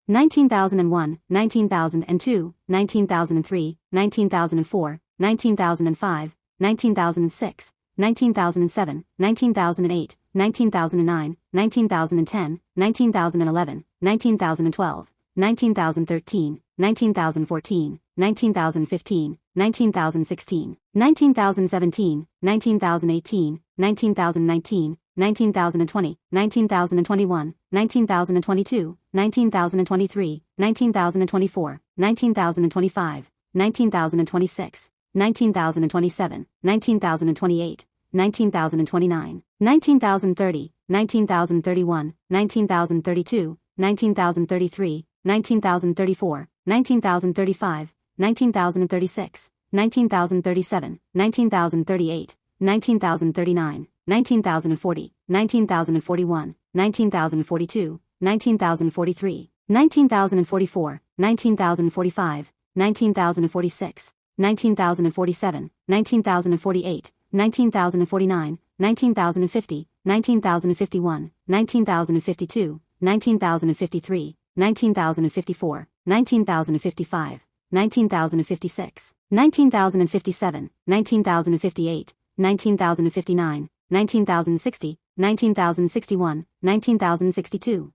19,001, 19,002, 19,003, 19,004, 19,005, 19,006, 19,007, 19,008, 19,009, 19,010, 19,011, 19,012, 19,013, 19,014, 19,015, 19,016, 19,017, 19,018, 19,019, 19,020, 19,021, 19,022, 19,023, 19,024, 19,025, 19,026, 19,027, 19,028, 19,029, 19,030, 19,031, 19,032, 19,033, 19,034, 19,035, 19,036, 19,037, 19,038, 19,039, 19,040, 19,041, 19,042, 19,043, 19,044, 19,045, 19,046, 19,047, 19,048, 19,049, 19,050, 19,051, 19,052, 19,053, 19,054, 19,055, 19,056, 19,057, 19,058, 19,059, 19,060, 19,061, 19,062,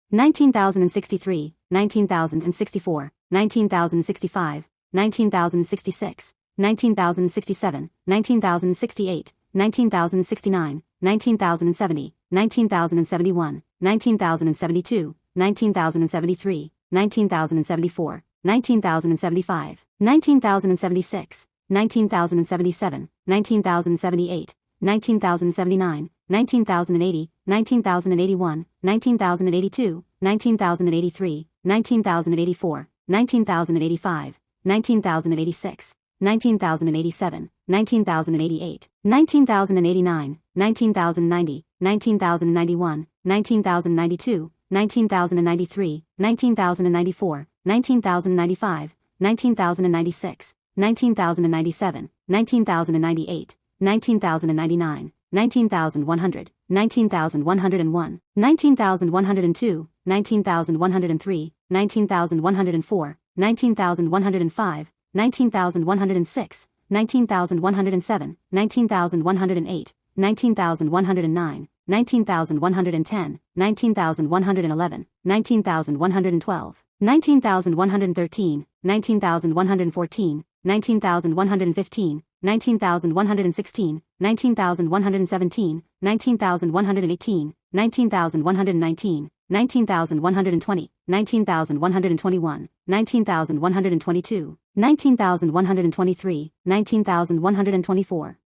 19,063, 19,064, 19,065, 19,066, 19,067, 19,068, 19,069, 19,070, 19,071, 19,072, 19,073, 19,074, 19,075, 19,076, 19,077, 19,078, 19,079, 19,080, 19,081, 19,082, 19,083, 19,084, 19,085, 19,086, 19,087, 19,088, 19,089, 19,090, 19,091, 19,092, 19,093, 19,094, 19,095, 19,096, 19,097, 19,098, 19,099, 19,100, 19,101, 19,102, 19,103, 19,104, 19,105, 19,106, 19,107, 19,108, 19,109, 19,110, 19,111, 19,112, 19,113, 19,114, 19,115, 19,116, 19,117, 19,118, 19,119, 19,120, 19,121, 19,122, 19,123, 19,124,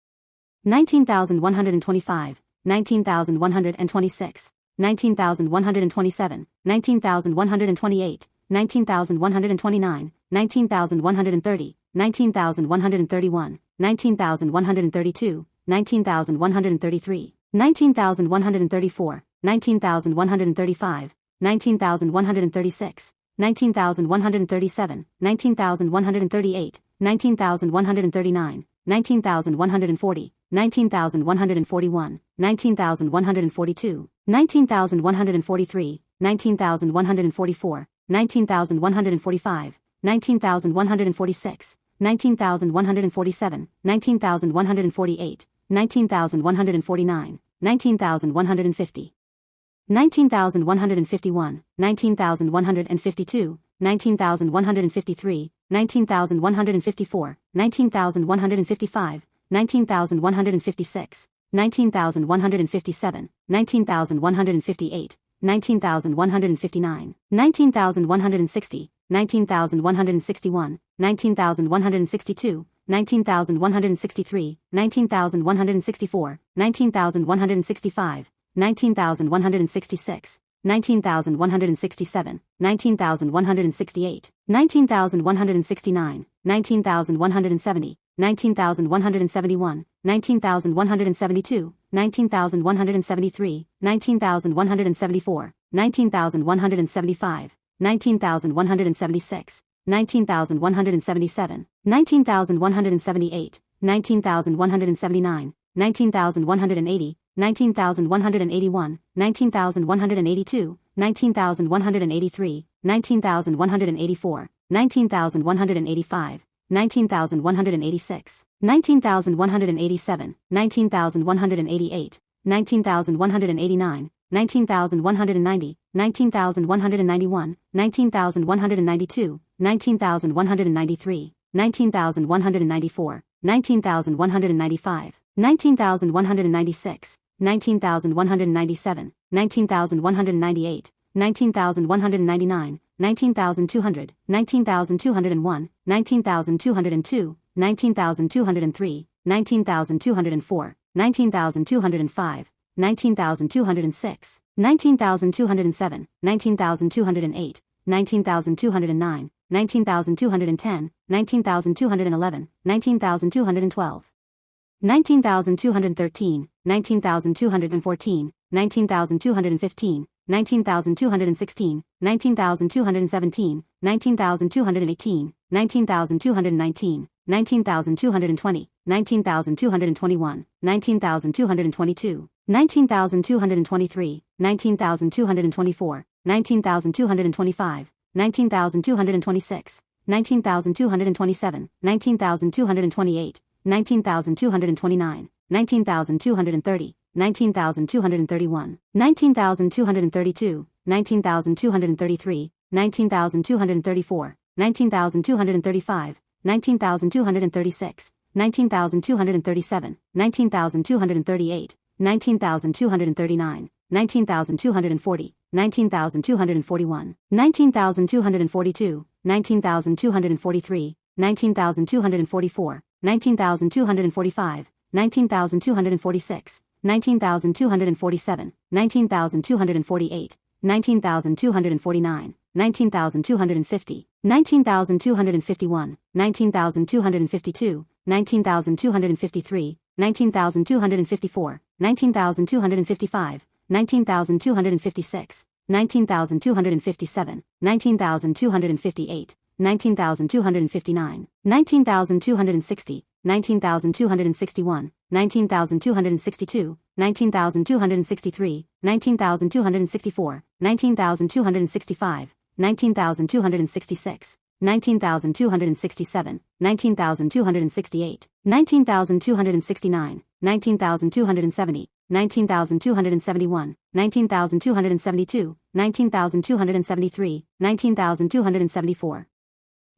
19,125, 19,126, 19,127, 19,128, 19,129, 19,130, 19,131, 19,132, 19,133, 19,134, 19,135, 19,136, 19,137, 19,138, 19,139, 19,140, 19,141, 19,142, 19,143, 19,144, 19,145, 19,146, 19,147, 19,148, 19,149, 19,150, 19,151, 19,152, 19,153, 19,154, 19,155, 19,156, 19,157, 19,158, 19,159, 19,160, 19,161, 19,162, 19,163, 19,164, 19,165, 19,166, 19,167, 19,168, 19,169, 19,170, 19,171, 19,172, 19,173, 19,174, 19,175, 19,176, 19,177, 19,178, 19,179, 19,180, 19,181, 19,182, 19,183, 19,184, 19,185, 19,186, 19,187, 19,188, 19,189, 19,190, 19,191, 19,192, 19,193, 19,194, 19,195, 19,196, 19,197, 19,198, 19,199, 19,200, 19,201, 19,202, 19,203, 19,204, 19,205, 19,206, 19,207, 19,208, 19,209, 19,210, 19,211, 19,212, 19,213, 19,214, 19,215, 19,216, 19,217, 19,218, 19,219, 19,220, 19,221, 19,222, 19,223, 19,224, 19,225, 19,226, 19,227, 19,228, 19,229, 19,230, 19,231, 19,232, 19,233, 19,234, 19,235, 19,236, 19,237, 19,238, 19,239, 19,240, 19,241, 19,242, 19,243, 19,244, 19,245, 19,246, 19,247, 19,248, 19,249, 19,250, 19,251, 19,252, 19,253, 19,254, 19,255, 19,256, 19,257, 19,258, 19,259, 19,260, 19,261, 19,262, 19,263, 19,264, 19,265, 19,266, 19,267, 19,268, 19,269, 19,270, 19,271, 19,272, 19,273, 19,274,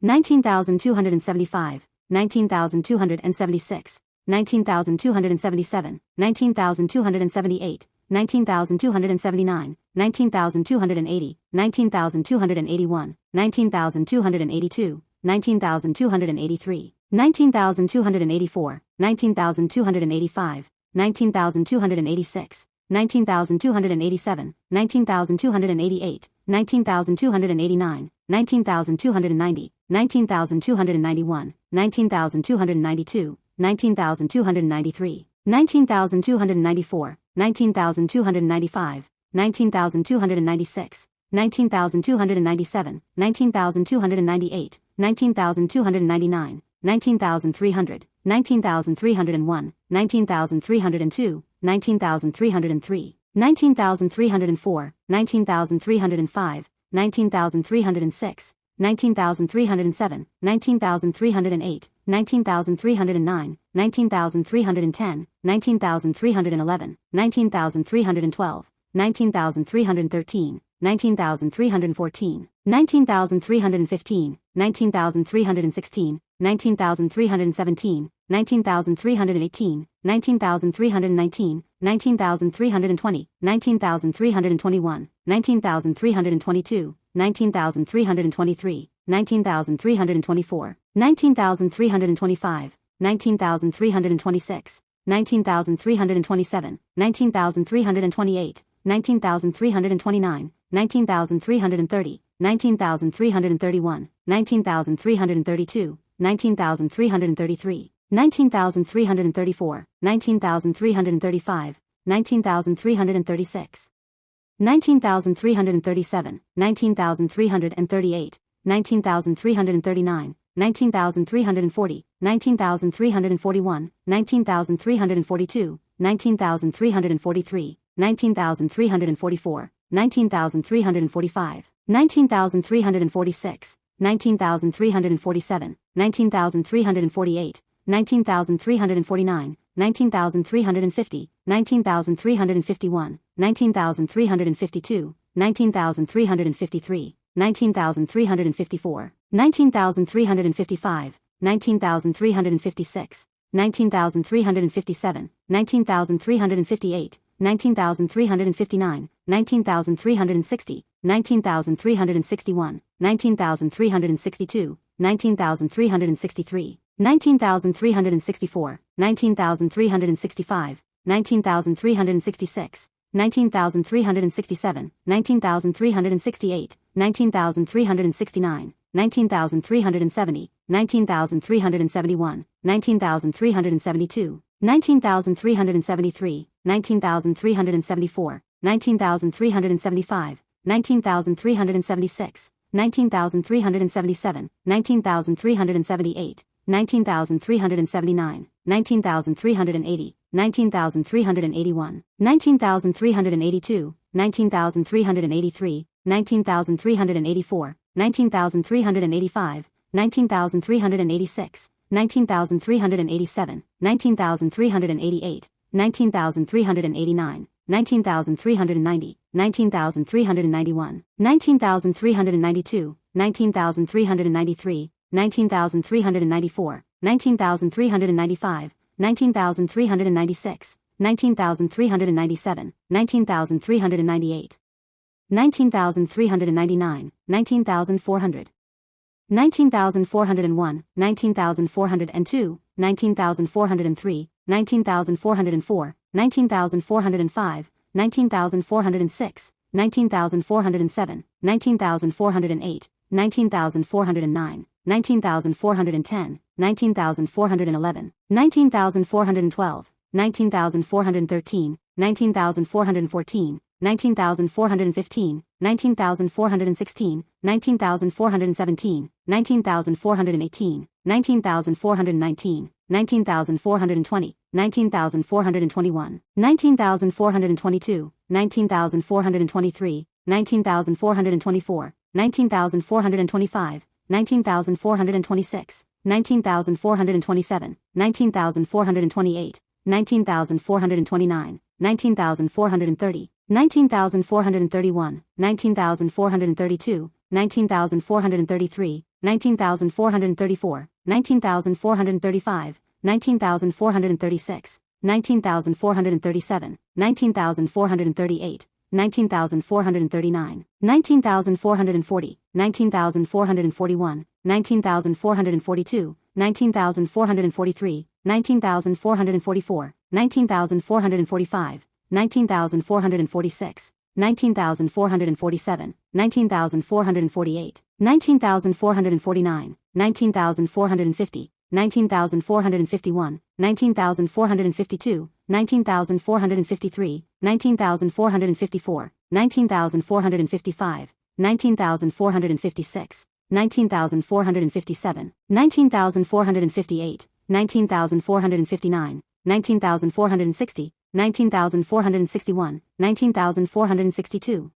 19,275, 19,276, 19,277, 19,278, 19,279, 19,280, 19,281, 19,282, 19,283, 19,284, 19,285, 19,286, 19,287, 19,288, 19,289, 19,290, 19,291, 19,292, 19,293, 19,294, 19,295, 19,296, 19,297, 19,298, 19,299, 19,300, 19,301, 19,302, 19,303, 19,304, 19,305, 19,306, 19,307, 19,308, 19,309, 19,310, 19,311, 19,312, 19,313, 19,314, 19,315, 19,316, 19,317, 19,318, 19,319, 19,320, 19,321, 19,322, 19,323, 19,324, 19,325, 19,326, 19,327, 19,328, 19,329, 19,330, 19,331, 19,332, 19,333, 19,334, 19,335, 19,336, 19,337, 19,338, 19,339, 19,340, 19,341, 19,342, 19,343, 19,344, 19,345, 19,346, 19,347, 19,348, 19,349, 19,350, 19,351, 19,352, 19,353, 19,354, 19,355, 19,356, 19,357, 19,358, 19,359, 19,360, 19,361, 19,362, 19,363, 19,364, 19,365, 19,366, 19,367, 19,368, 19,369, 19,370, 19,371, 19,372, 19,373, 19,374, 19,375, 19,376, 19,377, 19,378, 19,379, 19,380, 19,381, 19,382, 19,383, 19,384, 19,385, 19,386, 19,387, 19,388, 19,389, 19,390, 19,391, 19,392, 19,393, 19,394, 19,395, 19,396, 19,397, 19,398, 19,399, 19,400, 19,401, 19,402, 19,403, 19,404, 19,405, 19,406, 19,407, 19,408, 19,409, 19,410, 19,411, 19,412, 19,413, 19,414, 19,415, 19,416, 19,417, 19,418, 19,419, 19,420, 19,421, 19,422, 19,423, 19,424, 19,425, 19,426, 19,427, 19,428, 19,429, 19,430, 19,431, 19,432, 19,433, 19,434, 19,435, 19,436, 19,437, 19,438, 19,439, 19,440, 19,441, 19,442, 19,443, 19,444, 19,445, 19,446, 19,447, 19,448, 19,449, 19,450, 19,451, 19,452, 19,453, 19,454, 19,455, 19,456, 19,457, 19,458, 19,459, 19,460, 19,461, 19,462,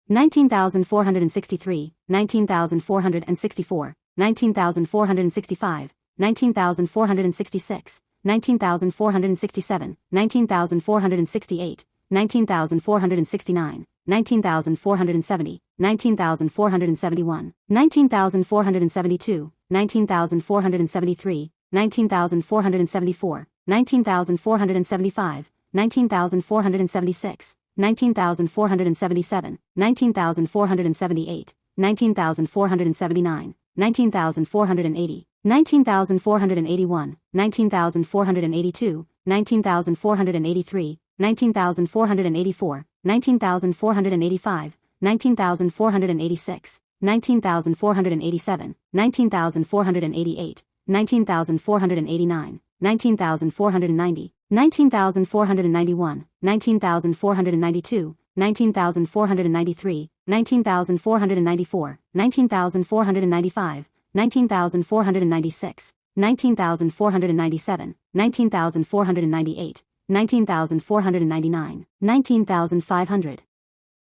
19,463, 19,464, 19,465, 19,466, 19,467, 19,468, 19,469, 19,470, 19,471, 19,472, 19,473, 19,474, 19,475, 19,476, 19,477, 19,478, 19,479, 19,480, 19,481, 19,482, 19,483, 19,484, 19,485, 19,486, 19,487, 19,488, 19,489, 19,490, 19,491, 19,492, 19,493, 19,494, 19,495, 19,496, 19,497, 19,498, 19,499, 19,500.